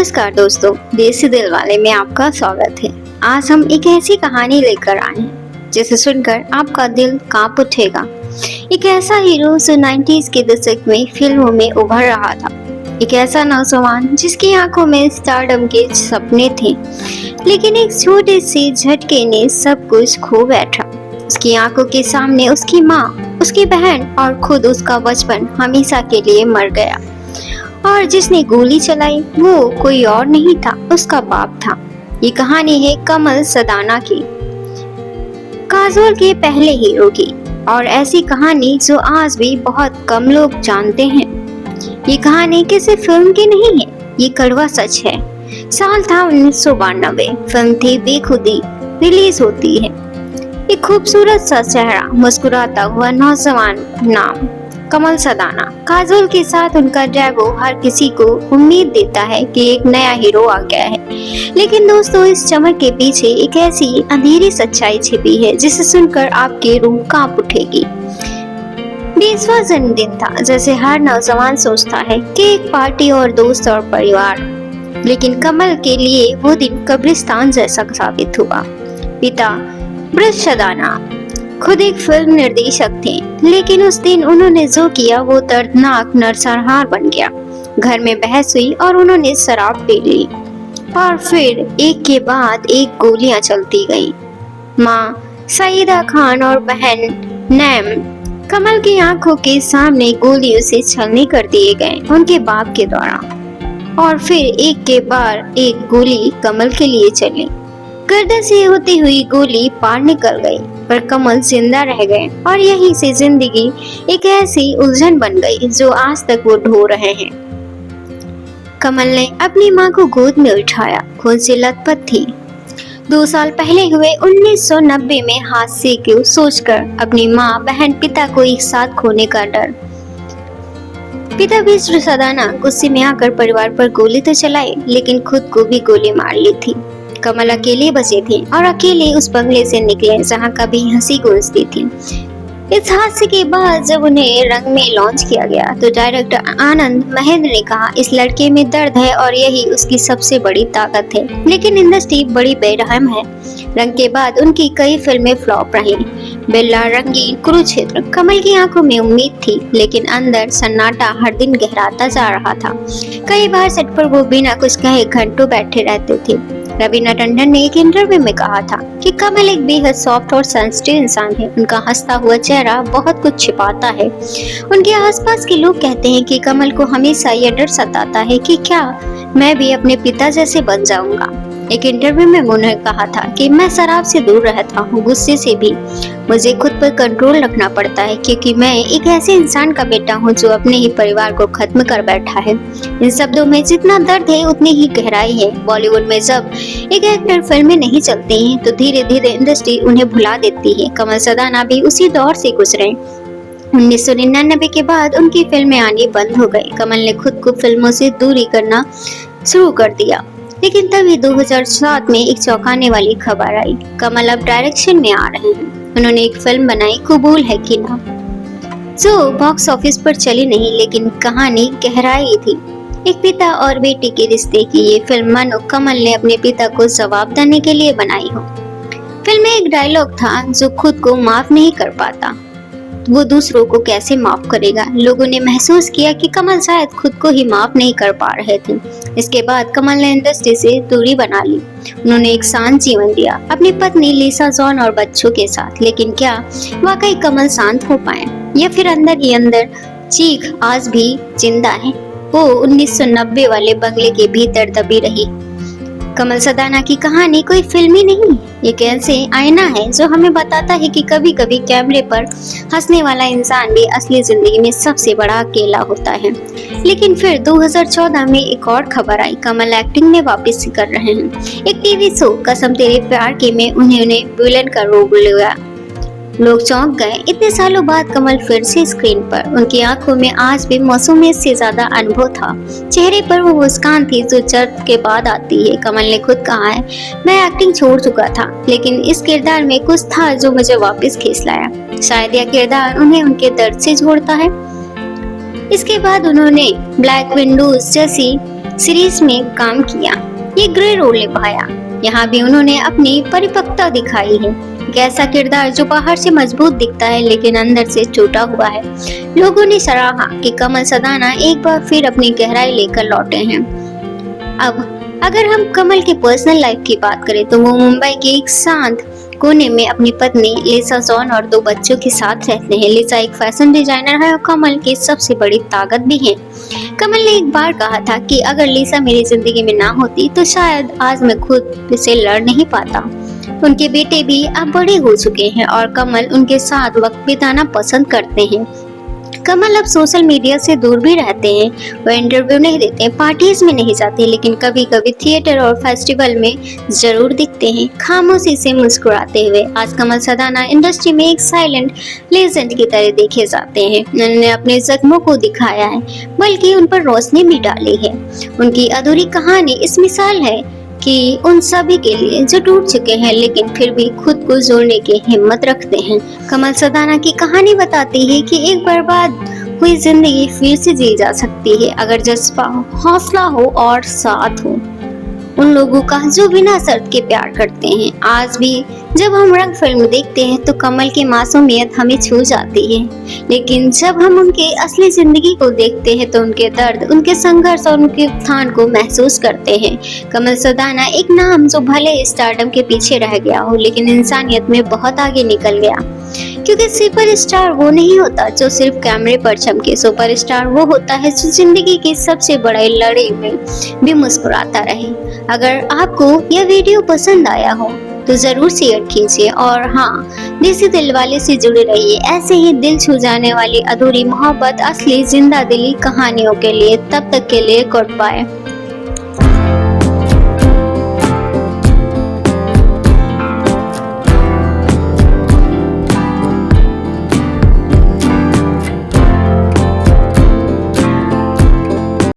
नमस्कार दोस्तों, देसी दिल वाले में आपका स्वागत है। आज हम एक ऐसी कहानी लेकर आए हैं जिसे सुनकर आपका दिल कांप उठेगा। एक ऐसा हीरो जो 90s के दशक में फिल्मों में उभर रहा था। एक ऐसा नौजवान जिसकी आंखों में स्टारडम के सपने थे, लेकिन एक छोटे से झटके ने सब कुछ खो बैठा। उसकी आंखों के सामने उसकी माँ, उसकी बहन और खुद उसका बचपन हमेशा के लिए मर गया। और जिसने गोली चलाई वो कोई और नहीं था, उसका बाप था। ये कहानी है कमल सदाना की, काजोल के पहले हीरो की, और ऐसी कहानी जो आज भी बहुत कम लोग जानते हैं। ये कहानी किसी फिल्म की नहीं है, ये कड़वा सच है। साल था 1992। फिल्म थी बेखुदी, रिलीज होती है। एक खूबसूरत सा चेहरा, मुस्कुराता हुआ नौजवान, नाम कमल सदाना। काजोल के साथ उनका डैगो हर किसी को उम्मीद देता है कि एक नया हीरो आ गया है, लेकिन दोस्तों इस चमक के पीछे एक ऐसी अंधेरी सच्चाई छिपी है जिसे सुनकर आपकी रूह कांप उठेगी। 20वां जन्मदिन था, जैसे हर नौजवान सोचता है कि एक पार्टी और दोस्त और परिवार, लेकिन कमल के लिए वो दिन कब्रिस्तान जैसा साबित हुआ। पिता ब्रज सदाना खुद एक फिल्म निर्देशक थे, लेकिन उस दिन उन्होंने जो किया वो दर्दनाक नरसंहार बन गया। घर में बहस हुई और उन्होंने शराब पी ली, और फिर एक के बाद एक गोलियां चलती गई। माँ सईदा खान और बहन नैम कमल की आंखों के सामने गोलियों से छलनी कर दिए गए उनके बाप के द्वारा, और फिर एक के बाद एक गोली कमल के लिए चली। गर्दन से होती हुई गोली पार निकल गई, पर कमल जिंदा रह गए, और यहीं से जिंदगी एक ऐसी उलझन बन गई जो आज तक वो ढो रहे हैं। कमल ने अपनी माँ को गोद में उठाया, खून से लथपथ थी। 2 साल पहले हुए 1990 में हादसे को सोचकर अपनी माँ, बहन, पिता को एक साथ खोने का डर। पिता विष्णु सदाना गुस्से में आकर परिवार पर गोली तो चलाई, लेकिन खुद को भी गोली मार ली थी। कमल अकेले बचे थे और अकेले उस बंगले से निकले जहां कभी हंसी गूंजती थी। इस हादसे के बाद जब उन्हें रंग में लॉन्च किया गया तो डायरेक्टर आनंद महेंद्र ने कहा, इस लड़के में दर्द है और यही उसकी सबसे बड़ी ताकत है। लेकिन इंडस्ट्री बड़ी बेरहम है। रंग के बाद उनकी कई फिल्में फ्लॉप रही। बिल्ला, रंगीन, कुरुक्षेत्र। कमल की आंखों में उम्मीद थी, लेकिन अंदर सन्नाटा हर दिन गहराता जा रहा था। कई बार सेट पर वो बिना कुछ कहे घंटों बैठे रहते थे। रवीना टंडन ने एक इंटरव्यू में कहा था कि कमल एक बेहद सॉफ्ट और सेंसिटिव इंसान है। उनका हंसता हुआ चेहरा बहुत कुछ छिपाता है। उनके आसपास के लोग कहते हैं कि कमल को हमेशा यह डर सताता है कि क्या मैं भी अपने पिता जैसे बन जाऊंगा। एक इंटरव्यू में उन्होंने कहा था कि मैं शराब से दूर रहता हूँ, गुस्से से भी। मुझे खुद पर कंट्रोल रखना पड़ता है क्योंकि मैं एक ऐसे इंसान का बेटा हूँ जो अपने ही परिवार को खत्म कर बैठा है। इन शब्दों में जितना दर्द है उतनी ही गहराई है। बॉलीवुड में जब एक एक्टर फिल्में नहीं चलती हैं तो धीरे धीरे इंडस्ट्री उन्हें भुला देती है। कमल सदाना भी उसी दौर से गुजरे। 1999 के बाद उनकी फिल्में आनी बंद हो गई। कमल ने खुद को फिल्मों से दूरी करना शुरू कर दिया, लेकिन तभी 2007 में एक चौंकाने वाली खबर आई। कमल अब डायरेक्शन में आ रहे हैं। उन्होंने एक फिल्म बनाई, कबूल है कि ना, जो बॉक्स ऑफिस पर चली नहीं, लेकिन कहानी गहराई थी। एक पिता और बेटी के रिश्ते की ये फिल्म मानो कमल ने अपने पिता को जवाब देने के लिए बनाई हो। फिल्म में एक डायलॉग था, जो खुद को माफ नहीं कर पाता वो दूसरों को कैसे माफ करेगा। लोगों ने महसूस किया कि कमल शायद खुद को ही माफ नहीं कर पा रहे थे। इसके बाद कमल ने इंडस्ट्री से दूरी बना ली। उन्होंने एक शांत जीवन दिया अपनी पत्नी लिसा जॉन और बच्चों के साथ। लेकिन क्या वाकई कमल शांत हो पाए, या फिर अंदर ही अंदर चीख आज भी जिंदा है, वो 1990 वाले बंगले के भीतर दबी रही। कमल सदाना की कहानी कोई फिल्म ही नहीं, एक ऐसे आईना है जो हमें बताता है कि कभी कभी कैमरे पर हंसने वाला इंसान भी असली जिंदगी में सबसे बड़ा अकेला होता है। लेकिन फिर 2014 में एक और खबर आई, कमल एक्टिंग में वापस कर रहे हैं। एक टीवी शो कसम तेरे प्यार के में उन्होंने विलन का रोल लिया। लोग चौंक गए। इतने सालों बाद कमल फिर से स्क्रीन पर। उनकी आंखों में आज भी मासूमियत से ज्यादा अनुभव था। चेहरे पर वो मुस्कान थी जो दर्द के बाद आती है। कमल ने खुद कहा है, मैं एक्टिंग छोड़ चुका था, लेकिन इस किरदार में कुछ था जो मुझे वापस खींच लाया। शायद यह किरदार उन्हें उनके दर्द से जोड़ता है। इसके बाद उन्होंने ब्लैक विंडोज जैसी सीरीज में काम किया, ये ग्रे रोल निभाया। यहाँ भी उन्होंने अपनी परिपक्वता दिखाई है। एक ऐसा किरदार जो बाहर से मजबूत दिखता है लेकिन अंदर से टूटा हुआ है। लोगों ने सराहा कि कमल सदाना एक बार फिर अपनी गहराई लेकर लौटे हैं। अब अगर हम कमल के पर्सनल लाइफ की बात करें तो वो मुंबई के एक शांत कोने में अपनी पत्नी लिसा जॉन और 2 बच्चों के साथ रहते हैं। लिसा एक फैशन डिजाइनर है और कमल की सबसे बड़ी ताकत भी है। कमल ने एक बार कहा था कि अगर लिसा मेरी जिंदगी में ना होती तो शायद आज मैं खुद से लड़ नहीं पाता। उनके बेटे भी अब बड़े हो चुके हैं और कमल उनके साथ वक्त बिताना पसंद करते हैं। कमल अब सोशल मीडिया से दूर भी रहते हैं। वो इंटरव्यू नहीं देते, पार्टीज में नहीं जाते, लेकिन कभी कभी थिएटर और फेस्टिवल में जरूर दिखते हैं, खामोशी से मुस्कुराते हुए। आज कमल सदाना इंडस्ट्री में एक साइलेंट लेजेंड की तरह देखे जाते हैं। उन्होंने अपने जख्मों को दिखाया है, बल्कि उन पर रोशनी भी डाली है। उनकी अधूरी कहानी इस मिसाल है कि उन सभी के लिए जो टूट चुके हैं लेकिन फिर भी खुद को जोड़ने की हिम्मत रखते हैं। कमल सदाना की कहानी बताती है कि एक बर्बाद हुई जिंदगी फिर से जी जा सकती है अगर जज्बा हो, हौसला हो और साथ हो उन लोगों का जो बिना शर्त के प्यार करते हैं। आज भी जब हम रंग फिल्म देखते हैं तो कमल की मासूमियत हमें छू जाती है, लेकिन जब हम उनके असली जिंदगी को देखते हैं तो उनके दर्द, उनके संघर्ष और उनके उत्थान को महसूस करते हैं। कमल सदाना एक नाम जो भले स्टारडम के पीछे रह गया हो लेकिन इंसानियत में बहुत आगे निकल गया, क्योंकि सुपरस्टार वो नहीं होता जो सिर्फ कैमरे पर चमके। सुपरस्टार वो होता है जो जिंदगी की सबसे बड़ी लड़ाई में भी मुस्कुराता रहे। अगर आपको यह वीडियो पसंद आया हो तो जरूर शेयर कीजिए और हाँ, देसी दिल वाले से जुड़े रहिए ऐसे ही दिल छू जाने वाली अधूरी मोहब्बत, असली जिंदा दिली कहानियों के लिए। तब तक के लिए गुड बाय।